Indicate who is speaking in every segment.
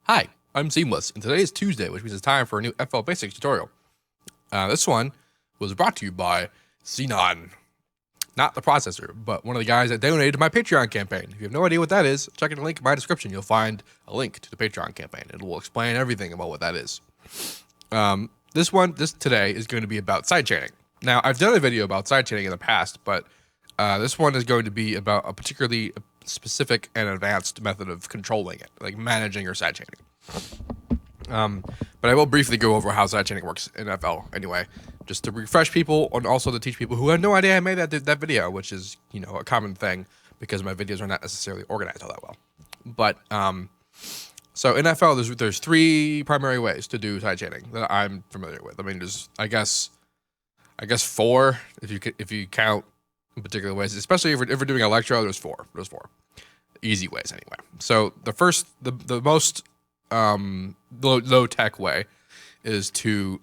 Speaker 1: Hi, I'm Seamless, and today is Tuesday, which means it's time for a new FL Basics tutorial. This one was brought to you by Xenon, not the processor, but one of the guys that donated to my Patreon campaign. If you have no idea what that is, check in the link in my description. You'll find a link to the Patreon campaign. It will explain everything about what that is. This today is going to be about sidechaining. Now, I've done a video about sidechaining in the past, but this one is going to be about a particularly specific and advanced method of controlling it, like managing your sidechaining. But I will briefly go over how sidechaining works in FL anyway, just to refresh people and also to teach people who had no idea I made that video, which is, you know, a common thing because my videos are not necessarily organized all that well. But so in FL, there's three primary ways to do sidechaining that I'm familiar with. I mean, there's I guess four if you count in particular ways, especially if we're doing electro. There's four easy ways anyway. So the most low tech way is to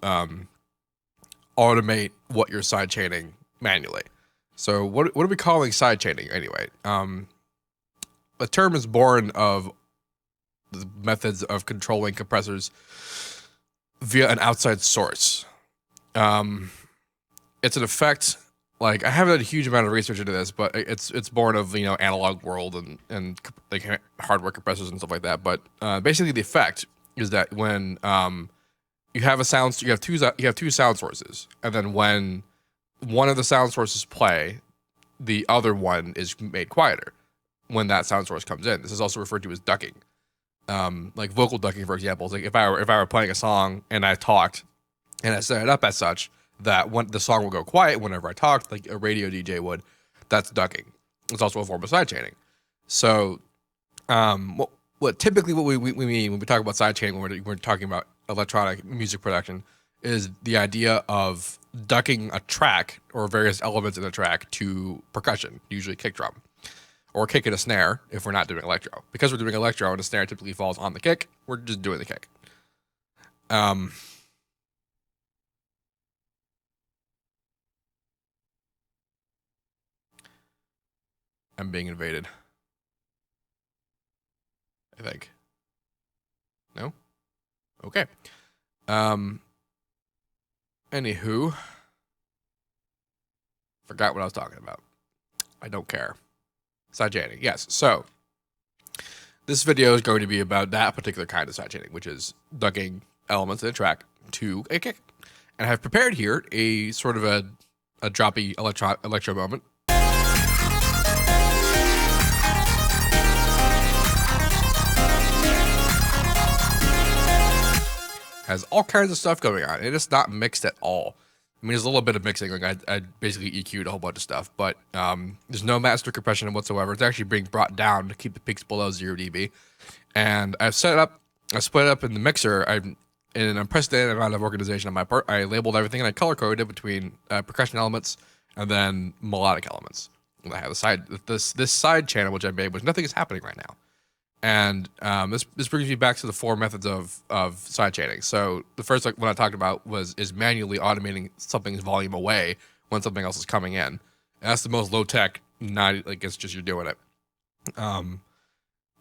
Speaker 1: automate what you're sidechaining manually. So what are we calling sidechaining anyway? The term is born of the methods of controlling compressors via an outside source. It's an effect. Like, I haven't done a huge amount of research into this, but it's born of, you know, analog world and like hardware compressors and stuff like that. But basically, the effect is that when you have two sound sources, and then when one of the sound sources play, the other one is made quieter when that sound source comes in. This is also referred to as ducking, like vocal ducking, for example. It's like if I were playing a song and I talked and I set it up as such that when the song will go quiet whenever I talk, like a radio DJ would, that's ducking. It's also a form of sidechaining. So, what typically what we mean when we talk about sidechaining, when we're talking about electronic music production, is the idea of ducking a track or various elements in the track to percussion, usually kick drum, or kick and a snare if we're not doing electro. Because we're doing electro and a snare typically falls on the kick, we're just doing the kick. I'm being invaded, I think. No? Okay. Anywho, forgot what I was talking about. I don't care. Sidechaining, yes. So, this video is going to be about that particular kind of sidechaining, which is ducking elements in a track to a kick. And I have prepared here a sort of a droppy electro moment. Has all kinds of stuff going on. It's not mixed at all. I mean, there's a little bit of mixing. Like I basically EQ'd a whole bunch of stuff, but there's no master compression whatsoever. It's actually being brought down to keep the peaks below 0 dB. And I split it up in the mixer. In an unprecedented amount of organization on my part, I labeled everything and I color coded it between percussion elements and then melodic elements. And I have this side channel which I made, which nothing is happening right now. And this brings me back to the four methods of sidechaining. So the first one I talked about is manually automating something's volume away when something else is coming in. And that's the most low tech. Not like it's just you're doing it.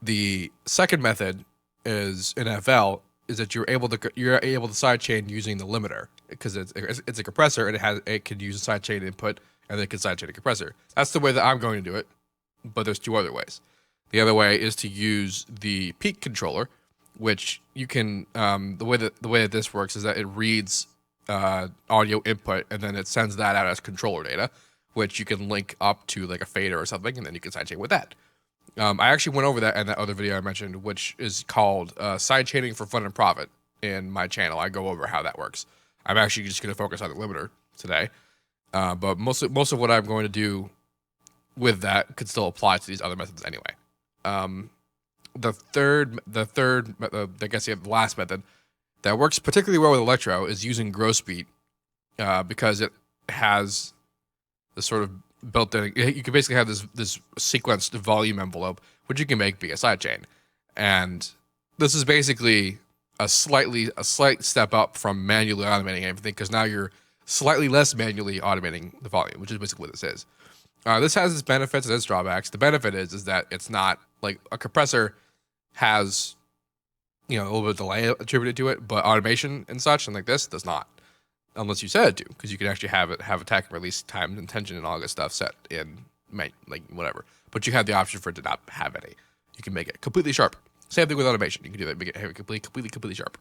Speaker 1: The second method is in FL is that you're able to sidechain using the limiter because it's a compressor and it can use a sidechain input and then it can sidechain a compressor. That's the way that I'm going to do it. But there's two other ways. The other way is to use the peak controller, which you can. The way that this works is that it reads audio input and then it sends that out as controller data, which you can link up to like a fader or something, and then you can sidechain with that. I actually went over that in that other video I mentioned, which is called sidechaining for fun and profit in my channel. I go over how that works. I'm actually just going to focus on the limiter today, but most of what I'm going to do with that could still apply to these other methods anyway. The last method that works particularly well with electro is using gross beat, because it has this sort of built-in. You can basically have this sequenced volume envelope, which you can make via sidechain, and this is basically a slight step up from manually automating everything, because now you're slightly less manually automating the volume, which is basically what this is. This has its benefits and its drawbacks. The benefit is that it's not like a compressor has a little bit of delay attributed to it, but automation and such and like this does not, unless you set it to, because you can actually have attack and release time and tension and all that stuff set in like whatever. But you have the option for it to not have any. You can make it completely sharp. Same thing with automation. You can do that, make it completely sharp.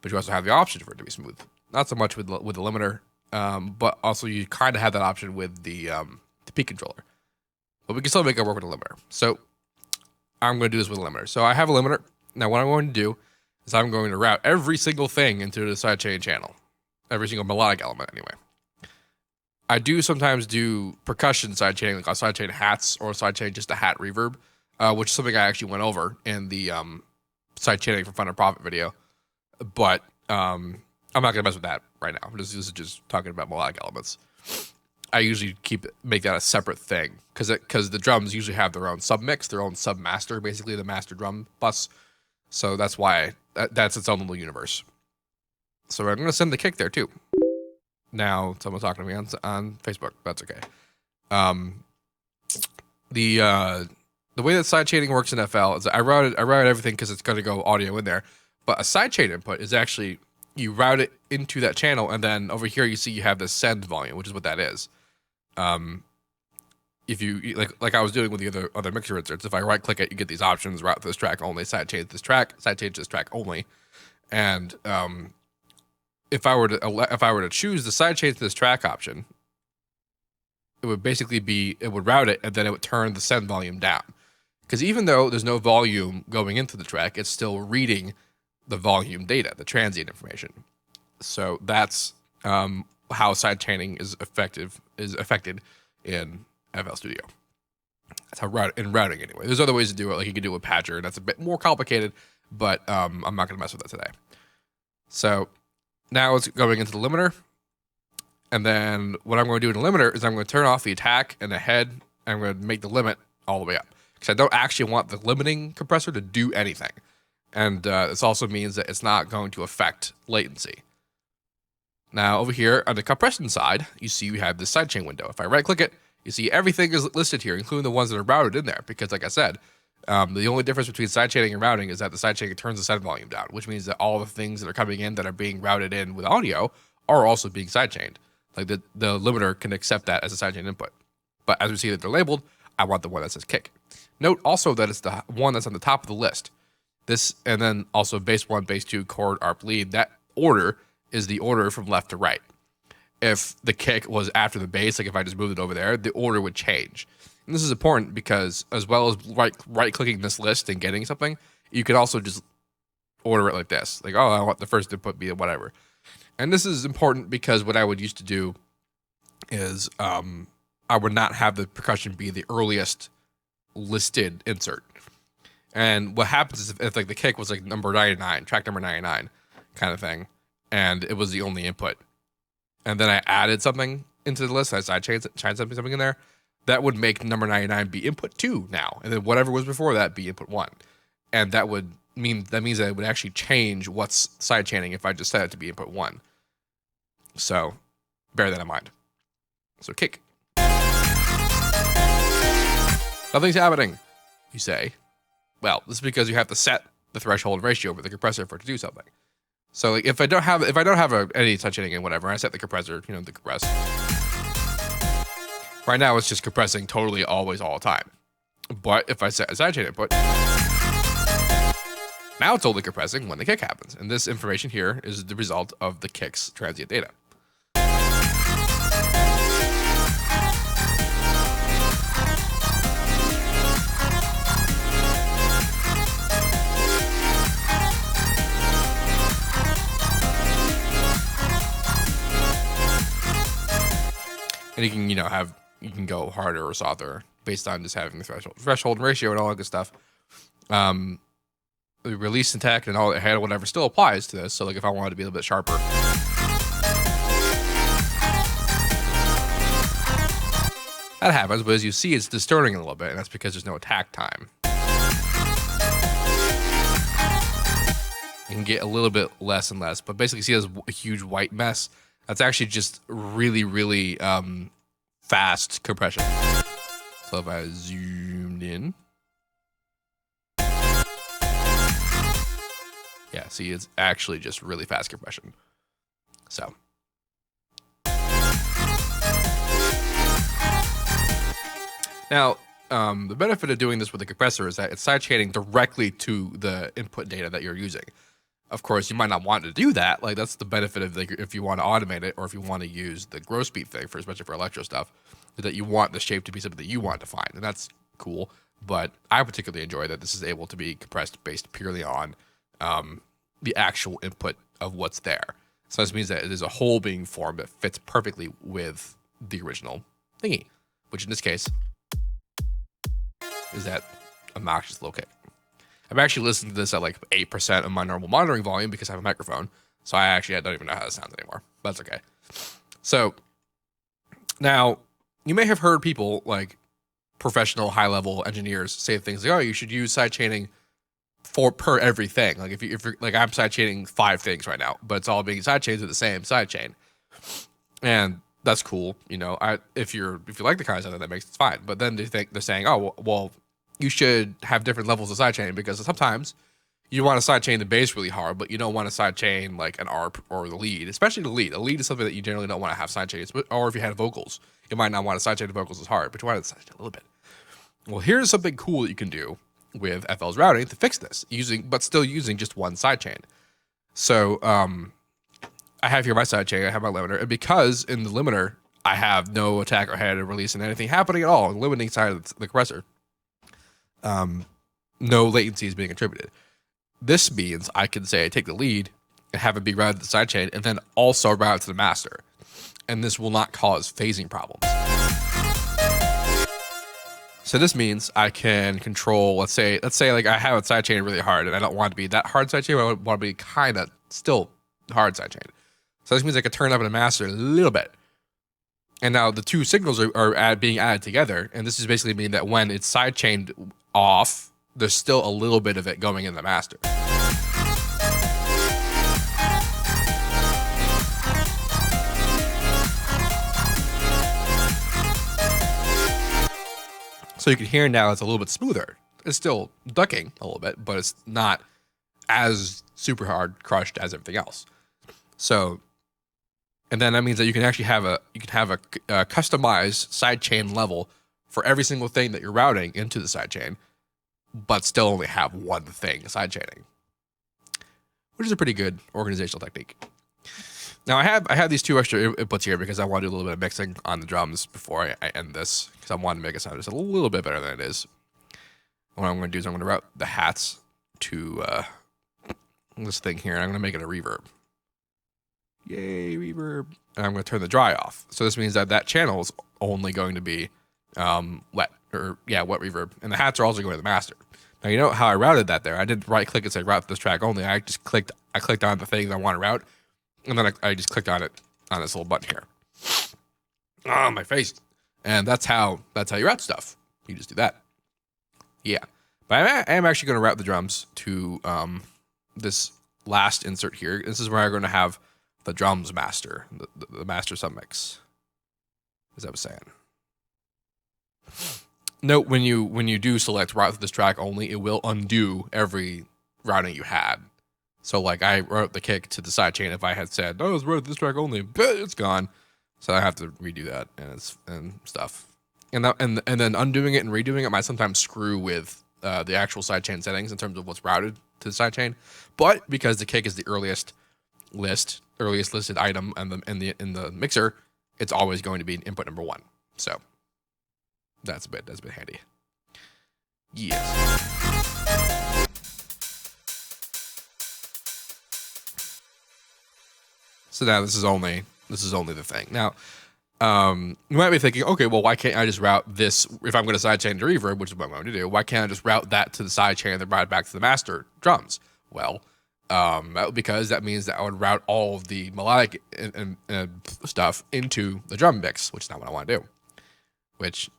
Speaker 1: But you also have the option for it to be smooth. Not so much with the limiter, but also you kind of have that option with the peak controller. But we can still make it work with a limiter. So I'm going to do this with a limiter. So I have a limiter. Now what I'm going to do is I'm going to route every single thing into the sidechain channel. Every single melodic element anyway. I do sometimes do percussion sidechaining, like on sidechain hats or sidechain just a hat reverb, which is something I actually went over in the sidechaining for fun and profit video. But I'm not going to mess with that right now. This is just talking about melodic elements. I usually make that a separate thing because the drums usually have their own submix, their own submaster, basically the master drum bus. So that's why that's its own little universe. So I'm going to send the kick there too. Now someone's talking to me on Facebook. That's okay. The way that sidechaining works in FL is I route everything because it's going to go audio in there. But a sidechain input is actually you route it into that channel, and then over here you see you have the send volume, which is what that is. If you like I was doing with the other mixer inserts, if I right click it, you get these options: route this track only, sidechain this track only, and if I were to choose the sidechain to this track option, it would basically it would route it, and then it would turn the send volume down. Because even though there's no volume going into the track, it's still reading the volume data, the transient information. So that's how sidechaining is affected in FL Studio. That's how routing anyway. There's other ways to do it, like you can do it with Patcher, and that's a bit more complicated, but I'm not going to mess with that today. So now it's going into the limiter, and then what I'm going to do in the limiter is I'm going to turn off the attack and the head, and I'm going to make the limit all the way up, because I don't actually want the limiting compressor to do anything. And this also means that it's not going to affect latency. Now over here on the compression side, you see we have this sidechain window. If I right click it, you see everything is listed here, including the ones that are routed in there, because like I said, the only difference between sidechaining and routing is that the sidechain turns the send volume down, which means that all the things that are coming in that are being routed in with audio are also being sidechained. Like the limiter can accept that as a sidechain input. But as we see that they're labeled, I want the one that says kick. Note also that it's the one that's on the top of the list. This, and then also bass 1, bass 2, chord, arp, lead. That order is the order from left to right. If the kick was after the bass, like if I just moved it over there, the order would change. And this is important because as well as right-clicking this list and getting something, you could also just order it like this. Like, oh, I want the first input be whatever. And this is important because what I would used to do is I would not have the percussion be the earliest listed insert. And what happens is if like the kick was like number 99, track number 99 kind of thing, and it was the only input, and then I added something into the list, I changed something in there, that would make number 99 be input 2 now, and then whatever was before that be input 1. And that means that it would actually change what's sidechaining if I just set it to be input 1. So bear that in mind. So kick. Nothing's happening, you say. Well, this is because you have to set the threshold ratio with the compressor for it to do something. So like if I don't have any sidechaining and whatever, I set the compressor, to compress. Right now it's just compressing totally always all the time. But if I set a sidechain input, now it's only compressing when the kick happens. And this information here is the result of the kick's transient data. And you can, you can go harder or softer based on just having the threshold and ratio and all that good stuff. The release attack and all that head or whatever still applies to this. So like if I wanted to be a little bit sharper, that happens. But as you see, it's distorting a little bit, and that's because there's no attack time. You can get a little bit less and less, but basically see this huge white mess. That's actually just really, really fast compression. So if I zoomed in, Yeah, see, it's actually just really fast compression. So. Now, the benefit of doing this with a compressor is that it's sidechaining directly to the input data that you're using. Of course, you might not want to do that. Like, that's the benefit of, like, if you want to automate it, or if you want to use the grow speed thing for, especially for electro stuff, is that you want the shape to be something that you want to find, and that's cool. But I particularly enjoy that this is able to be compressed based purely on the actual input of what's there. So this means that there's a whole being formed that fits perfectly with the original thingy, which in this case is that obnoxious low kick. I'm actually listening to this at like 8% of my normal monitoring volume because I have a microphone. So I don't even know how this sounds anymore. That's okay. So now you may have heard people like professional high-level engineers say things like, "Oh, you should use sidechaining per everything." Like if you're like, I'm sidechaining 5 things right now, but it's all being sidechained to the same sidechain, and that's cool. You know, if you like the kind of stuff that makes it fine. But then they're saying, "Oh, well, you should have different levels of sidechain because sometimes you want to sidechain the bass really hard, but you don't want to sidechain like an ARP or the lead, especially the lead. A lead is something that you generally don't want to have sidechained, or if you had vocals, you might not want to sidechain the vocals as hard, but you want to sidechain a little bit." Well, here's something cool that you can do with FL's routing to fix this, but still using just one sidechain. So I have here my sidechain, I have my limiter, and because in the limiter I have no attack or head or release and anything happening at all on the limiting side of the compressor, no latency is being attributed. This means I can say I take the lead and have it be routed to the sidechain and then also route to the master. And this will not cause phasing problems. So this means I can control, let's say like I have a sidechain really hard and I don't want it to be that hard sidechain, but I want to be kind of still hard sidechain. So this means I can turn up in a master a little bit. And now the two signals are being added together. And this is basically meaning that when it's sidechained off, there's still a little bit of it going in the master. So you can hear now it's a little bit smoother. It's still ducking a little bit, but it's not as super hard crushed as everything else. So, and then that means that you can actually have a customized sidechain level for every single thing that you're routing into the sidechain, but still only have one thing sidechaining, which is a pretty good organizational technique. Now I have these 2 extra inputs here because I want to do a little bit of mixing on the drums before I end this, because I want to make it sound just a little bit better than it is. What I'm going to do is I'm going to route the hats to this thing here, and I'm going to make it a reverb. Yay, reverb. And I'm going to turn the dry off. So this means that channel is only going to be wet reverb. And the hats are also going to the master. Now, you know how I routed that there? I didn't right click and say route this track only. I clicked on the thing I want to route, and then I just clicked on it on this little button here. Oh, my face. And that's how you route stuff. You just do that. Yeah. But I am actually going to route the drums to this last insert here. This is where I'm going to have the drums master, the master submix, as I was saying. Note when you do select route this track only, it will undo every routing you had. So like I wrote the kick to the sidechain. If I had said, "Oh, it's wrote this track only," it's gone. So I have to redo that and stuff. And then undoing it and redoing it might sometimes screw with the actual sidechain settings in terms of what's routed to the sidechain. But because the kick is the earliest listed item in the mixer, it's always going to be input number 1. So that's a bit handy. Yes. So now this is only the thing. Now, you might be thinking, okay, well, why can't I just route this if I'm going to sidechain to reverb, which is what I'm going to do? Why can't I just route that to the sidechain and then route it back to the master drums? Well, because that means that I would route all of the melodic and stuff into the drum mix, which is not what I want to do. Which,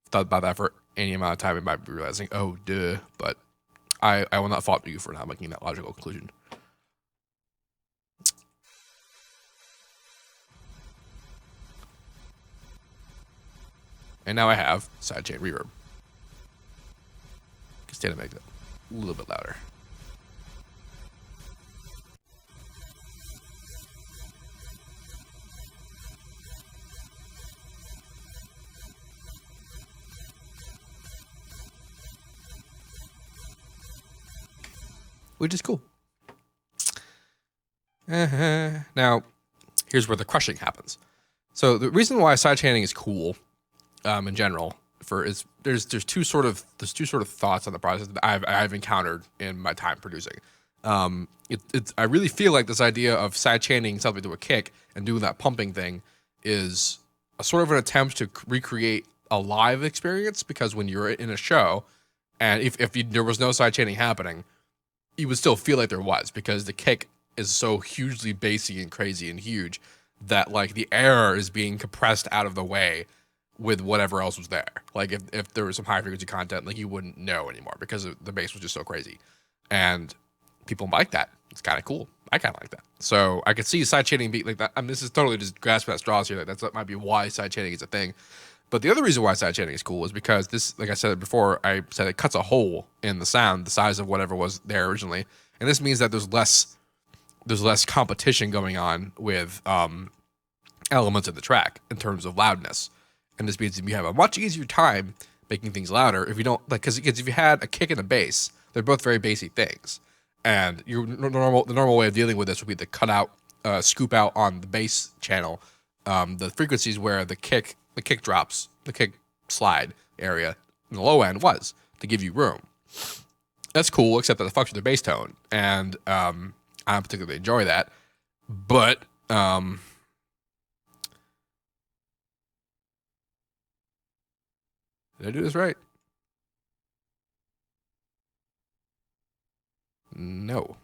Speaker 1: thought about that for any amount of time, you might be realizing, oh, duh. But I will not fault you for not making that logical conclusion. And now I have sidechain reverb. Instead of make it a little bit louder. which is cool. Now, here's where the crushing happens. So the reason why sidechaining is cool, in general, is there's two sort of thoughts on the process that I've encountered in my time producing. I really feel like this idea of sidechaining something to a kick and doing that pumping thing is a sort of an attempt to recreate a live experience, because when you're in a show and if there was no sidechaining happening, you would still feel like there was, because the kick is so hugely bassy and crazy and huge that like the air is being compressed out of the way with whatever else was there. Like if there was some high frequency content, like you wouldn't know anymore because the bass was just so crazy. And people like that. It's kind of cool. I kind of like that. So I could see sidechaining be like that. I mean, this is totally just grasping at straws here. Like that might be why sidechaining is a thing. But the other reason why sidechaining is cool is because this, like I said before, I said it cuts a hole in the sound, the size of whatever was there originally. And this means that there's less competition going on with elements of the track in terms of loudness. And this means you have a much easier time making things louder if you don't, like, because if you had a kick and a bass, they're both very bassy things. And the normal way of dealing with this would be to cut out, scoop out on the bass channel the frequencies where the kick drops, the kick slide area in the low end was, to give you room. That's cool, except that it fucks with the bass tone, and I don't particularly enjoy that. But did I do this right? No.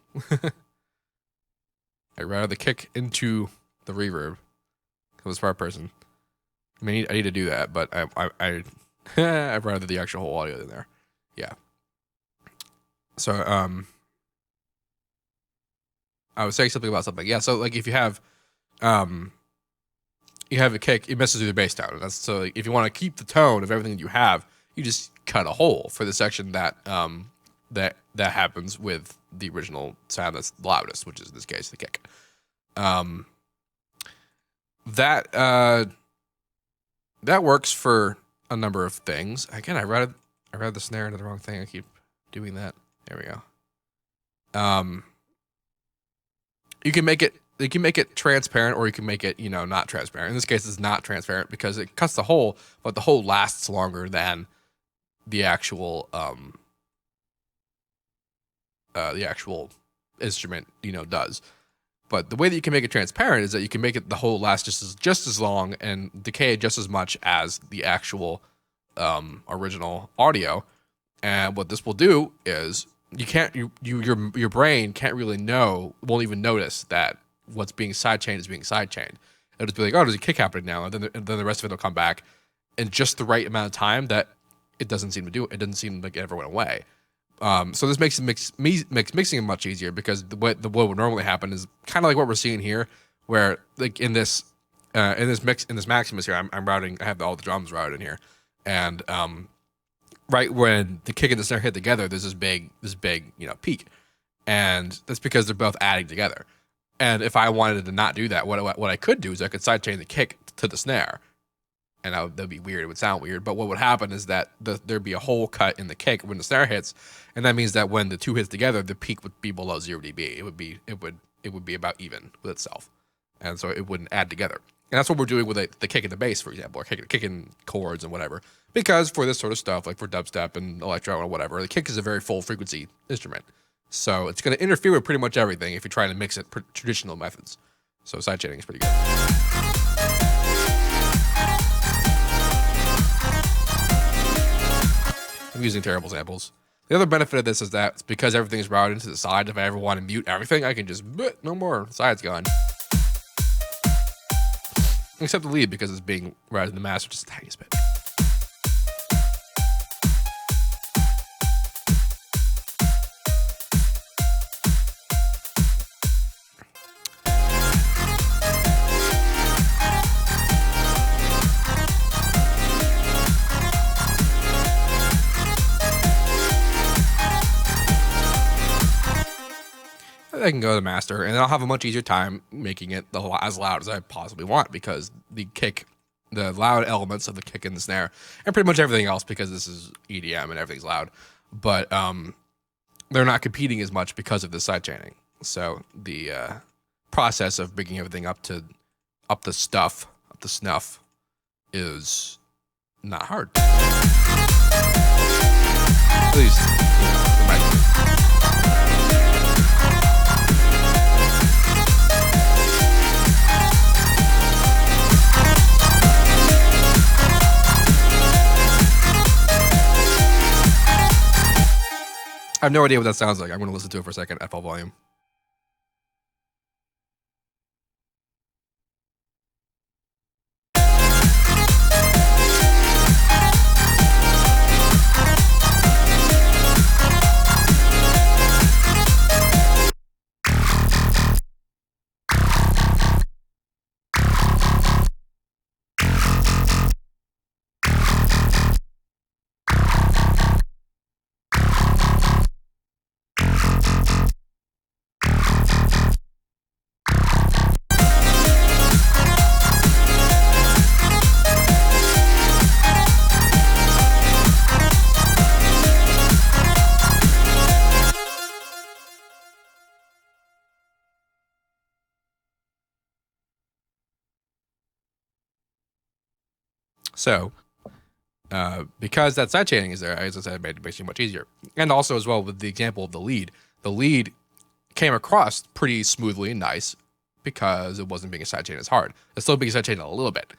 Speaker 1: I routed the kick into the reverb. I was a smart person. I mean, I need to do that, but I routed the actual whole audio in there. Yeah. So I was saying something about something. Yeah. So like if you have a kick, it messes with your bass tone. That's so like, if you want to keep the tone of everything that you have, you just cut a hole for the section that that happens with the original sound that's loudest, which is in this case the kick. That works for a number of things. Again, I read the snare into the wrong thing. I keep doing that. There we go. You can make it transparent, or you can make it, not transparent. In this case, it's not transparent because it cuts the hole, but the hole lasts longer than the actual instrument, does. But the way that you can make it transparent is that you can make it the hole last just as long and decay just as much as the actual original audio. And what this will do is your brain won't even notice that what's being sidechained is being sidechained. It'll just be like, oh, there's a kick happening now, and then the rest of it will come back in just the right amount of time that it doesn't seem to do. It doesn't seem like it ever went away. So this makes mixing it much easier, because what would normally happen is kind of like what we're seeing here, where like in this Maximus here, I'm routing. I have all the drums routed in here, and right when the kick and the snare hit together, there's this big peak, and that's because they're both adding together. And if I wanted to not do that, what I could do is I could sidechain the kick to the snare, and that'd be weird. It would sound weird, but what would happen is that there'd be a hole cut in the kick when the snare hits, and that means that when the two hits together, the peak would be below 0 dB. It would be about even with itself, and so it wouldn't add together. And that's what we're doing with the kick and the bass, for example, or kicking chords and whatever. Because for this sort of stuff, like for dubstep and electro and whatever, the kick is a very full frequency instrument. So it's going to interfere with pretty much everything if you're trying to mix it traditional methods. So sidechaining is pretty good. I'm using terrible samples. The other benefit of this is that it's because everything is routed into the side. If I ever want to mute everything, I can just, no more, side's gone. Except the lead, because it's being routed in the master just the tiniest bit. I can go to the master, and I'll have a much easier time making it as loud as I possibly want, because the loud elements of the kick and the snare, and pretty much everything else, because this is EDM and everything's loud. But they're not competing as much because of the sidechaining. So the process of bringing everything up to the snuff, is not hard. At least, in my opinion. I have no idea what that sounds like. I'm going to listen to it for a second at full volume. So, because that sidechaining is there, as I said, it made it basically much easier. And also, as well, with the example of the lead came across pretty smoothly and nice because it wasn't being a sidechain as hard. It's still being sidechained a little bit,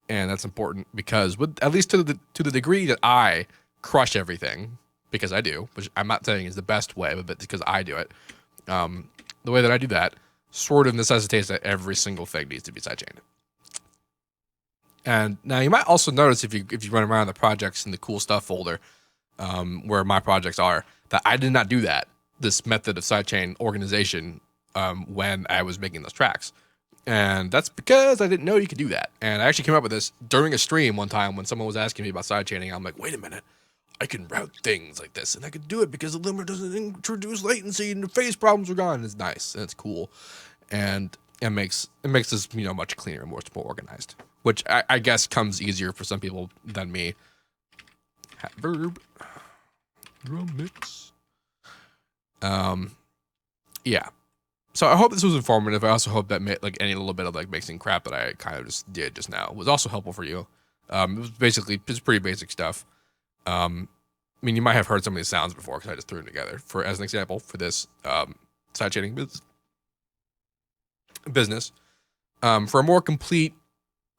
Speaker 1: and that's important because, with at least to the degree that I crush everything, because I do, which I'm not saying is the best way, but because I do it, the way that I do that sort of necessitates that every single thing needs to be sidechained. And now you might also notice if you run around the projects in the cool stuff folder, where my projects are, that I did not do this method of sidechain organization when I was making those tracks. And that's because I didn't know you could do that. And I actually came up with this during a stream one time when someone was asking me about sidechaining. I'm like, wait a minute, I can route things like this, and I can do it because the limiter doesn't introduce latency and the phase problems are gone. It's nice and it's cool, and it makes this much cleaner and more organized, which I guess comes easier for some people than me. Reverb drum mix. Yeah. So I hope this was informative. I also hope that any little bit of mixing crap that I kind of just did just now was also helpful for you. It was basically just pretty basic stuff. I mean, you might have heard some of these sounds before because I just threw them together as an example for this sidechaining business. For a more complete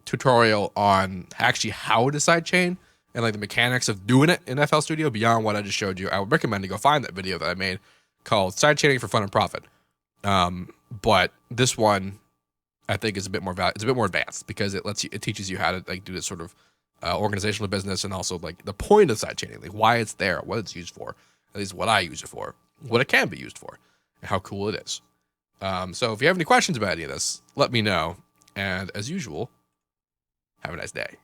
Speaker 1: tutorial on actually how to sidechain and the mechanics of doing it in FL Studio beyond what I just showed you, I would recommend to go find that video that I made called Sidechaining for Fun and Profit. But this one I think is a bit more it's a bit more advanced because it teaches you how to do this sort of organizational business, and also the point of sidechaining, why it's there, what it's used for, at least what I use it for, what it can be used for, and how cool it is. So if you have any questions about any of this, let me know. And as usual, have a nice day.